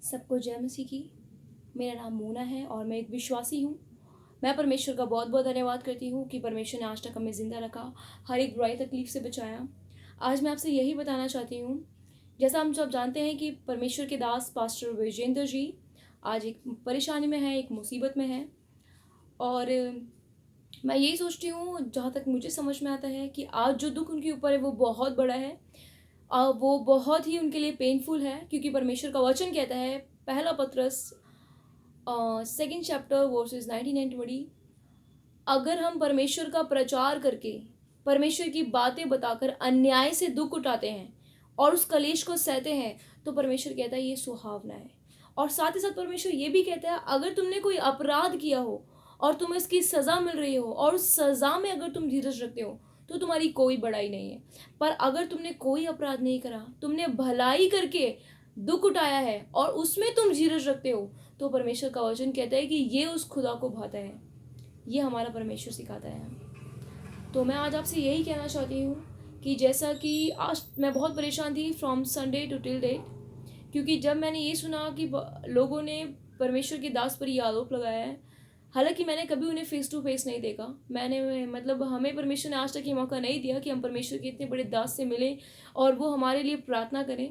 सबको जय मसीह की। मेरा नाम मोना है और मैं एक विश्वासी हूँ। मैं परमेश्वर का बहुत बहुत धन्यवाद करती हूँ कि परमेश्वर ने आज तक हमें ज़िंदा रखा, हर एक बुराई तकलीफ से बचाया। आज मैं आपसे यही बताना चाहती हूँ, जैसा हम सब जानते हैं कि परमेश्वर के दास पास्टर विजेंद्र जी आज एक परेशानी में है, एक मुसीबत में है। और मैं यही सोचती हूँ, जहाँ तक मुझे समझ में आता है कि आज जो दुख उनके ऊपर है वो बहुत बड़ा है। वो बहुत ही उनके लिए पेनफुल है, क्योंकि परमेश्वर का वचन कहता है, पहला पत्रस सेकंड चैप्टर वर्सेस 19 एंड 20, अगर हम परमेश्वर का प्रचार करके परमेश्वर की बातें बताकर अन्याय से दुख उठाते हैं और उस कलेश को सहते हैं, तो परमेश्वर कहता है ये सुहावना है। और साथ ही साथ परमेश्वर ये भी कहता है, अगर तुमने कोई अपराध किया हो और तुम्हें इसकी सज़ा मिल रही हो और उस सज़ा में अगर तुम धीरज रखते हो, तो तुम्हारी कोई बड़ाई नहीं है। पर अगर तुमने कोई अपराध नहीं करा, तुमने भलाई करके दुख उठाया है और उसमें तुम धीरज रखते हो, तो परमेश्वर का वचन कहता है कि ये उस खुदा को भाता है। ये हमारा परमेश्वर सिखाता है। तो मैं आज आपसे यही कहना चाहती हूँ कि जैसा कि आज मैं बहुत परेशान थी from Sunday to till date, क्योंकि जब मैंने ये सुना कि लोगों ने परमेश्वर के दास पर ये आरोप लगाया है, हालांकि मैंने कभी उन्हें फेस टू फेस नहीं देखा। मैंने मतलब हमें परमेश्वर ने आज तक ये मौका नहीं दिया कि हम परमेश्वर के इतने बड़े दास से मिलें और वो हमारे लिए प्रार्थना करें।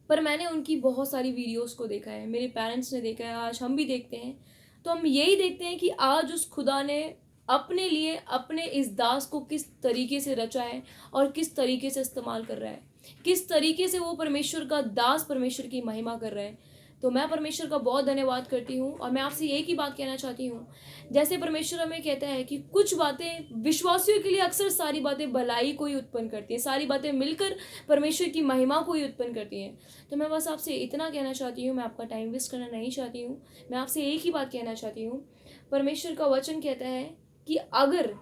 पर मैंने उनकी बहुत सारी वीडियोस को देखा है, मेरे पेरेंट्स ने देखा है, आज हम भी देखते हैं। तो हम यही देखते हैं कि आज उस खुदा ने अपने लिए अपने इस दास को किस तरीके से रचा है और किस तरीके से इस्तेमाल कर रहा है, किस तरीके से वो परमेश्वर का दास परमेश्वर की महिमा कर रहा है। तो मैं परमेश्वर का बहुत धन्यवाद करती हूँ और मैं आपसे एक ही बात कहना चाहती हूँ, जैसे परमेश्वर हमें कहता है कि कुछ बातें विश्वासियों के लिए अक्सर सारी बातें भलाई को ही उत्पन्न करती हैं, सारी बातें मिलकर परमेश्वर की महिमा को ही उत्पन्न करती हैं। तो मैं बस आपसे इतना कहना चाहती हूँ, मैं आपका टाइम वेस्ट करना नहीं चाहती हूँ। मैं आपसे एक ही बात कहना चाहती हूँ, परमेश्वर का वचन कहता है कि अगर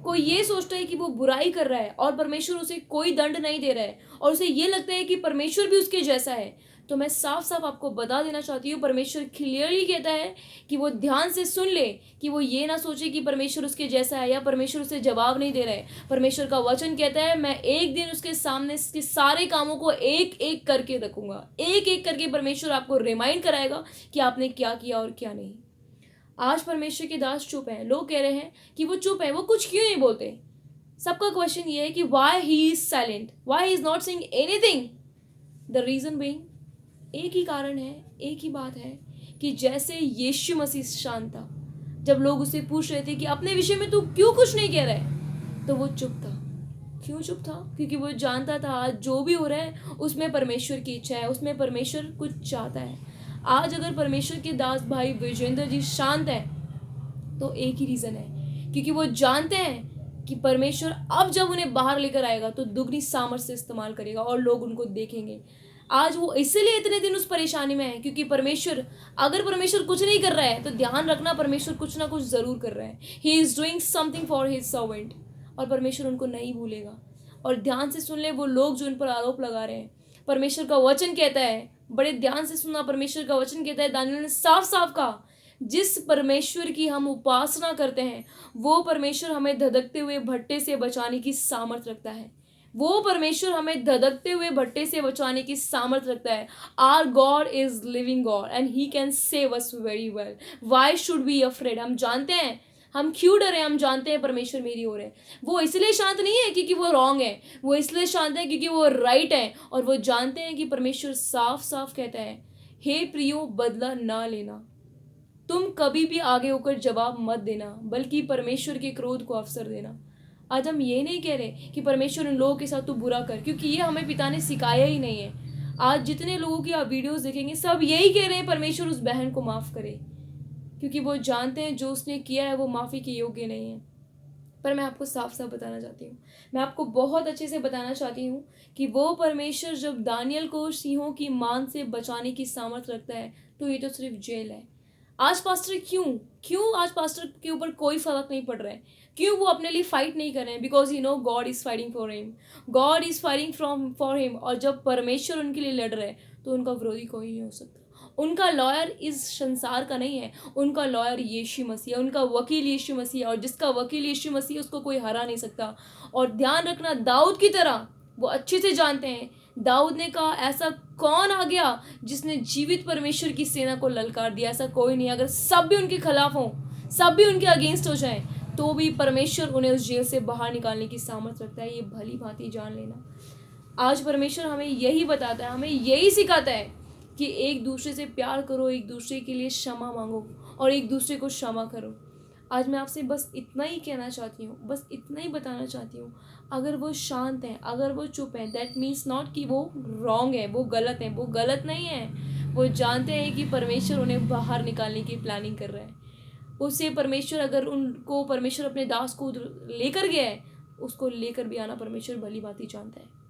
कोई ये सोचता है कि वो बुराई कर रहा है और परमेश्वर उसे कोई दंड नहीं दे रहा है और उसे ये लगता है कि परमेश्वर भी उसके जैसा है, तो मैं साफ साफ आपको बता देना चाहती हूँ, परमेश्वर क्लियरली कहता है कि वो ध्यान से सुन ले, कि वो ये ना सोचे कि परमेश्वर उसके जैसा है या परमेश्वर उसे जवाब नहीं दे रहा है। परमेश्वर का वचन कहता है, मैं एक दिन उसके सामने इसके सारे कामों को एक एक करके रखूंगा, एक एक करके परमेश्वर आपको रिमाइंड कराएगा कि आपने क्या किया और क्या नहीं। आज परमेश्वर के दास चुप हैं, लोग कह रहे हैं कि वो चुप है, वो कुछ क्यों नहीं बोलते। सबका क्वेश्चन ये है कि why he is silent, why he is not saying anything. The reason being, एक ही कारण है, एक ही बात है कि जैसे यीशु मसीह शांत था, जब लोग उसे पूछ रहे थे कि अपने विषय में तू क्यों कुछ नहीं कह रहा है, तो वो चुप था। क्यों चुप था? क्योंकि वो जानता था आज जो भी हो रहा है उसमें परमेश्वर की इच्छा है, उसमें परमेश्वर कुछ चाहता है। आज अगर परमेश्वर के दास भाई विजेंद्र जी शांत हैं, तो एक ही रीज़न है, क्योंकि वो जानते हैं कि परमेश्वर अब जब उन्हें बाहर लेकर आएगा तो दुगनी सामर्थ्य से इस्तेमाल करेगा और लोग उनको देखेंगे। आज वो इसलिए इतने दिन उस परेशानी में है, क्योंकि परमेश्वर, अगर परमेश्वर कुछ नहीं कर रहा है तो ध्यान रखना, परमेश्वर कुछ ना कुछ ज़रूर कर रहा है। He is doing something for his servant, और परमेश्वर उनको नहीं भूलेगा। और ध्यान से सुन ले वो लोग जो उन पर आरोप लगा रहे हैं, परमेश्वर का वचन कहता है, बड़े ध्यान से सुनना, परमेश्वर का वचन कहता है, दानियेल ने साफ साफ कहा, जिस परमेश्वर की हम उपासना करते हैं वो परमेश्वर हमें धधकते हुए भट्टे से बचाने की सामर्थ रखता है। वो परमेश्वर हमें धधकते हुए भट्टे से बचाने की सामर्थ रखता है। Our God is living God and he can save us very well. Why should be afraid? हम जानते हैं, हम क्यों डरे, हम जानते हैं परमेश्वर मेरी ओर है। वो इसलिए शांत नहीं है क्योंकि वो रॉन्ग है, वो इसलिए शांत है क्योंकि वो राइट है। और वो जानते हैं कि परमेश्वर साफ साफ कहता है, हे प्रियो बदला ना लेना, तुम कभी भी आगे होकर जवाब मत देना, बल्कि परमेश्वर के क्रोध को अवसर देना। आज हम ये नहीं कह रहे कि परमेश्वर उन लोगों के साथ तू बुरा कर, क्योंकि ये हमें पिता ने सिखाया ही नहीं है। आज जितने लोगों की आप वीडियोस देखेंगे सब यही कह रहे हैं, परमेश्वर उस बहन को माफ़ करे, क्योंकि वो जानते हैं जो उसने किया है वो माफ़ी के योग्य नहीं है। पर मैं आपको साफ साफ बताना चाहती हूँ, मैं आपको बहुत अच्छे से बताना चाहती हूँ कि वो परमेश्वर जब दानियल को सिंहों की मान से बचाने की सामर्थ्य रखता है, तो ये तो सिर्फ जेल है। आज पास्टर क्यों क्यों आज पास्टर के ऊपर कोई फर्क नहीं पड़ रहा है? क्यों वो अपने लिए फाइट नहीं कर रहे हैं? Because you know God is fighting for him, God is fighting from for him. और जब परमेश्वर उनके लिए लड़ रहे हैं तो उनका विरोधी कोई नहीं हो सकता। उनका लॉयर इस संसार का नहीं है, उनका लॉयर यीशु मसीह है, उनका वकील यीशु मसीह है, और जिसका वकील यीशु मसीह है उसको कोई हरा नहीं सकता। और ध्यान रखना, दाऊद की तरह वो अच्छे से जानते हैं दाऊद ने कहा, ऐसा कौन आ गया जिसने जीवित परमेश्वर की सेना को ललकार दिया? ऐसा कोई नहीं। अगर सब भी उनके खिलाफ हों, सब भी उनके अगेंस्ट हो जाएं, तो भी परमेश्वर उन्हें उस जेल से बाहर निकालने की सामर्थ्य रखता है। ये भली भांति जान लेना। आज परमेश्वर हमें यही बताता है, हमें यही सिखाता है कि एक दूसरे से प्यार करो, एक दूसरे के लिए क्षमा मांगो और एक दूसरे को क्षमा करो। आज मैं आपसे बस इतना ही कहना चाहती हूँ, बस इतना ही बताना चाहती हूँ। अगर वो शांत हैं, अगर वो चुप हैं, दैट मीन्स नॉट कि वो रॉन्ग है, वो गलत है। वो गलत नहीं है। वो जानते हैं कि परमेश्वर उन्हें बाहर निकालने की प्लानिंग कर रहा है। उससे परमेश्वर, अगर उनको परमेश्वर अपने दास को लेकर गया है, उसको लेकर भी आना परमेश्वर भली भांति जानता है।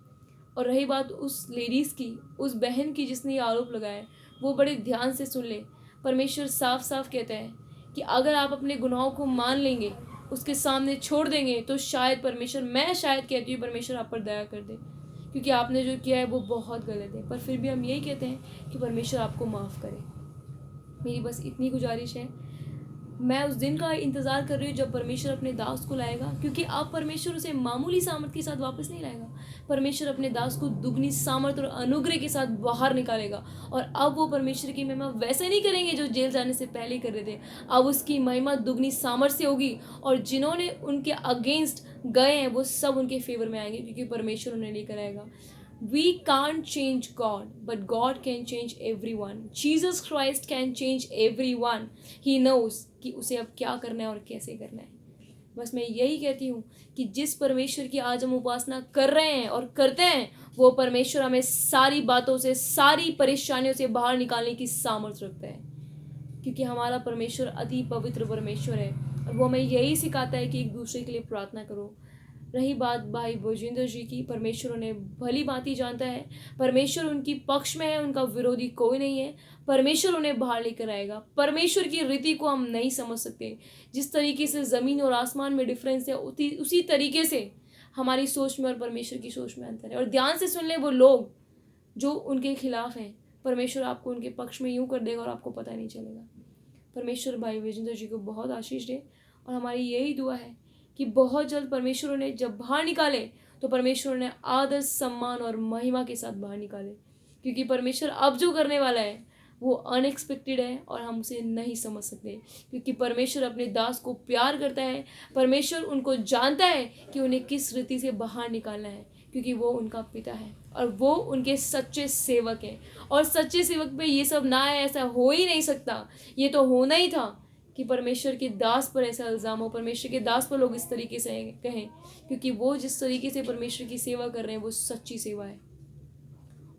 और रही बात उस लेडीज़ की, उस बहन की जिसने ये आरोप लगाया है, वो बड़े ध्यान से सुन ले। परमेश्वर साफ साफ कहता है कि अगर आप अपने गुनाहों को मान लेंगे, उसके सामने छोड़ देंगे, तो शायद परमेश्वर, मैं शायद कहती हूँ, परमेश्वर आप पर दया कर दे, क्योंकि आपने जो किया है वो बहुत गलत है। पर फिर भी हम यही कहते हैं कि परमेश्वर आपको माफ़ करे। मेरी बस इतनी गुजारिश है। मैं उस दिन का इंतज़ार कर रही हूँ जब परमेश्वर अपने दास को लाएगा, क्योंकि अब परमेश्वर उसे मामूली सामर्थ के साथ वापस नहीं लाएगा। परमेश्वर अपने दास को दुगनी सामर्थ और अनुग्रह के साथ बाहर निकालेगा। और अब वो परमेश्वर की महिमा वैसे नहीं करेंगे जो जेल जाने से पहले कर रहे थे। अब उसकी महिमा दुगनी सामर्थ से होगी, और जिन्होंने उनके अगेंस्ट गए हैं वो सब उनके फेवर में आएंगे, क्योंकि परमेश्वर उन्हें लेकर आएगा। We can't change God, but God can change everyone. Jesus Christ can change everyone. He knows कि उसे अब क्या करना है और कैसे करना है। बस मैं यही कहती हूँ कि जिस परमेश्वर की आज हम उपासना कर रहे हैं और करते हैं, वो परमेश्वर हमें सारी बातों से, सारी परेशानियों से बाहर निकालने की सामर्थ्य रखता है, क्योंकि हमारा परमेश्वर अति पवित्र परमेश्वर है। और वो हमें यही सिखाता है कि एक दूसरे के लिए प्रार्थना करो। रही बात भाई भोजिंदर जी की, परमेश्वर उन्हें भली भांति जानता है। परमेश्वर उनकी पक्ष में है, उनका विरोधी कोई नहीं है। परमेश्वर उन्हें बाहर लेकर आएगा। परमेश्वर की रीति को हम नहीं समझ सकते। जिस तरीके से ज़मीन और आसमान में डिफरेंस है, उसी तरीके से हमारी सोच में और परमेश्वर की सोच में अंतर है। और ध्यान से सुन लें, वो लोग जो उनके खिलाफ हैं, परमेश्वर आपको उनके पक्ष में यूँ कर देगा और आपको पता नहीं चलेगा। परमेश्वर भाई विजेंद्र जी को बहुत आशीष दे। और हमारी यही दुआ है कि बहुत जल्द परमेश्वर उन्हें जब बाहर निकाले, तो परमेश्वर उन्हें आदर, सम्मान और महिमा के साथ बाहर निकाले, क्योंकि परमेश्वर अब जो करने वाला है वो अनएक्सपेक्टेड है और हम उसे नहीं समझ सकते, क्योंकि परमेश्वर अपने दास को प्यार करता है। परमेश्वर उनको जानता है कि उन्हें किस रीति से बाहर निकालना है, क्योंकि वो उनका पिता है और वो उनके सच्चे सेवक हैं। और सच्चे सेवक पे ये सब ना है, ऐसा हो ही नहीं सकता। ये तो होना ही था कि परमेश्वर के दास पर ऐसा इल्ज़ाम हो, परमेश्वर के दास पर लोग इस तरीके से कहें, क्योंकि वो जिस तरीके से परमेश्वर की सेवा कर रहे हैं वो सच्ची सेवा है।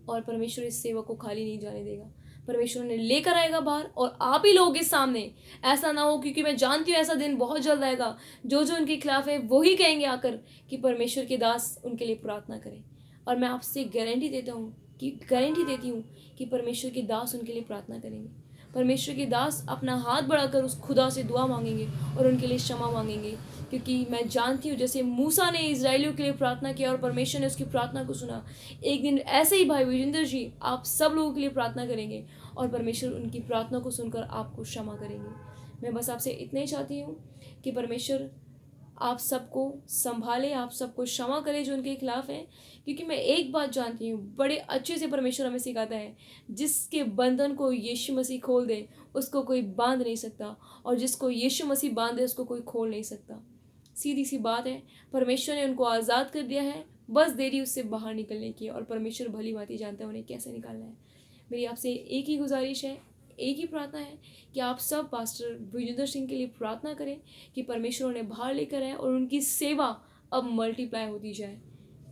और परमेश्वर इस सेवा को खाली नहीं जाने देगा। परमेश्वर उन्हें लेकर आएगा बाहर, और आप ही लोग इस सामने। ऐसा ना हो, क्योंकि मैं जानती हूँ ऐसा दिन बहुत जल्द आएगा, जो जो उनके खिलाफ है वही कहेंगे आकर कि परमेश्वर के दास उनके लिए प्रार्थना करें। और मैं आपसे गारंटी देती हूँ कि परमेश्वर के दास उनके लिए प्रार्थना करेंगे। परमेश्वर के दास अपना हाथ बढ़ाकर उस खुदा से दुआ मांगेंगे और उनके लिए क्षमा मांगेंगे, क्योंकि मैं जानती हूँ जैसे मूसा ने इजराइलियों के लिए प्रार्थना किया और परमेश्वर ने उसकी प्रार्थना को सुना, एक दिन ऐसे ही भाई विजेंद्र जी आप सब लोगों के लिए प्रार्थना करेंगे और परमेश्वर उनकी प्रार्थना को सुनकर आपको क्षमा करेंगे। मैं बस आपसे इतना ही चाहती हूँ कि परमेश्वर आप सबको संभाले, आप सबको क्षमा करे जो उनके खिलाफ हैं, क्योंकि मैं एक बात जानती हूँ, बड़े अच्छे से परमेश्वर हमें सिखाता है, जिसके बंधन को यीशु मसीह खोल दे उसको कोई बांध नहीं सकता, और जिसको यीशु मसीह बांध दे उसको कोई खोल नहीं सकता। सीधी सी बात है, परमेश्वर ने उनको आज़ाद कर दिया है, बस देरी उससे बाहर निकलने की, और परमेश्वर भली भांति जानता है उन्हें कैसे निकालना है। मेरी आपसे एक ही गुजारिश है, एक ही प्रार्थना है कि आप सब पास्टर विजेंद्र सिंह के लिए प्रार्थना करें कि परमेश्वर उन्हें बाहर लेकर आए और उनकी सेवा अब मल्टीप्लाई होती जाए,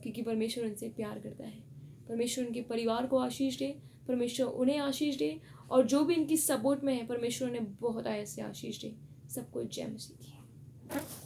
क्योंकि परमेश्वर उनसे प्यार करता है। परमेश्वर उनके परिवार को आशीष दे, परमेश्वर उन्हें आशीष दे, और जो भी इनकी सपोर्ट में है परमेश्वर उन्हें बहुत आय से आशीष दे। सबको जय मसीह की।